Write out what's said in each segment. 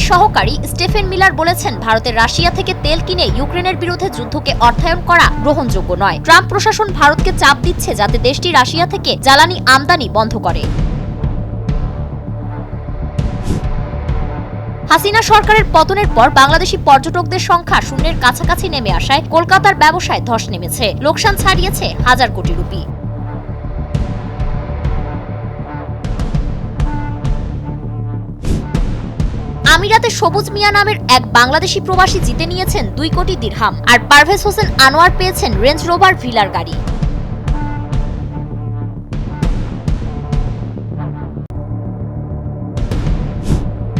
সহকারী স্টেফেন মিলার বলেছেন, ভারতের রাশিয়া থেকে তেল কিনে ইউক্রেনের বিরুদ্ধে যুদ্ধকে অর্থায়ন করা গ্রহণযোগ্য নয়। ট্রাম্প প্রশাসন ভারতকে চাপ দিচ্ছে যাতে দেশটি রাশিয়া থেকে জ্বালানি আমদানি বন্ধ করে। হাসিনা সরকারের পতনের পর বাংলাদেশি পর্যটকদের সংখ্যা শূন্যের কাছাকাছি নেমে আসায় কলকাতার ব্যবসায় ধস নেমেছে, লোকসান ছাড়িয়েছে হাজার কোটি রুপি। আমিরাতে সবুজ মিয়া নামের এক বাংলাদেশি প্রবাসী জিতে নিয়েছেন 2 কোটি দিরহাম, আর পারভেজ হোসেন আনোয়ার পেয়েছেন রেঞ্জ রোভার ভিলার গাড়ি।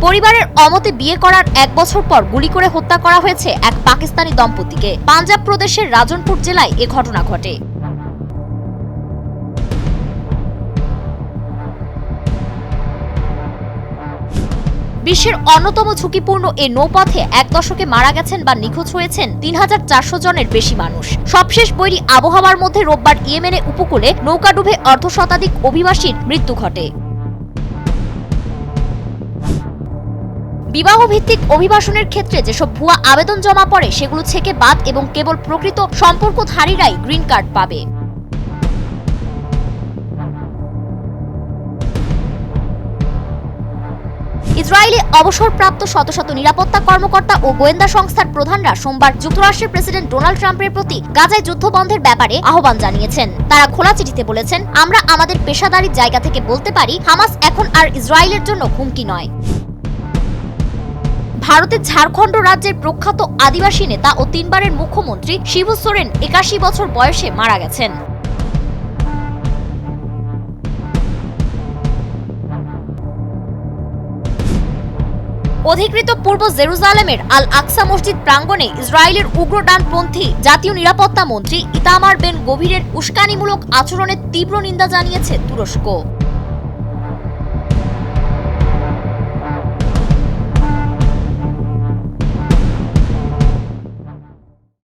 পরিবারের অমতে বিয়ে করার 1 বছর পর গুলি করে হত্যা করা হয়েছে এক পাকিস্তানি দম্পতিকে। পাঞ্জাব প্রদেশের রাজনপুর জেলায় এ ঘটনা ঘটে। বিশ্বের অন্যতম ঝুঁকিপূর্ণ এই নৌপথে 1 দশকে মারা গেছেন বা নিখোঁজ হয়েছেন 3400 জনের বেশি মানুষ। সবশেষ বৈরী আবহাওয়ার মধ্যে রোববার ইয়েমেনের উপকূলে নৌকা ডুবে অর্ধশতাধিক অভিবাসীর মৃত্যু ঘটে। বিবাহ ভিত্তিক অভিবাসনের ক্ষেত্রে যেসব ভুয়া আবেদন জমা পড়ে সেগুলো ছেকে বাদ এবং কেবল প্রকৃত সম্পর্কধারীরাই গ্রিন কার্ড পাবে। ইসরায়েলে অবসরপ্রাপ্ত শত শত নিরাপত্তা কর্মকর্তা ও গোয়েন্দা সংস্থার প্রধানরা সোমবার যুক্তরাষ্ট্রের প্রেসিডেন্ট ডোনাল্ড ট্রাম্পের প্রতি গাজায় যুদ্ধ বন্ধের ব্যাপারে আহ্বান জানিয়েছেন। তারা খোলা চিঠিতে বলেছেন, আমরা আমাদের পেশাদারি জায়গা থেকে বলতে পারি, হামাস এখন আর ইসরায়েলের জন্য হুমকি নয়। ভারতের ঝাড়খণ্ড রাজ্যের প্রখ্যাত আদিবাসী নেতা ও 3 বারের মুখ্যমন্ত্রী শিবু সোরেন 81 বছর বয়সে মারা গেছেন। অধিকৃত পূর্ব জেরুজালেমের আল আকসা মসজিদ প্রাঙ্গণে ইসরায়েলের উগ্র ডানপন্থী জাতীয় নিরাপত্তা মন্ত্রী ইতামার বেন গভিরের উস্কানিমূলক আচরণের তীব্র নিন্দা জানিয়েছে তুরস্ক।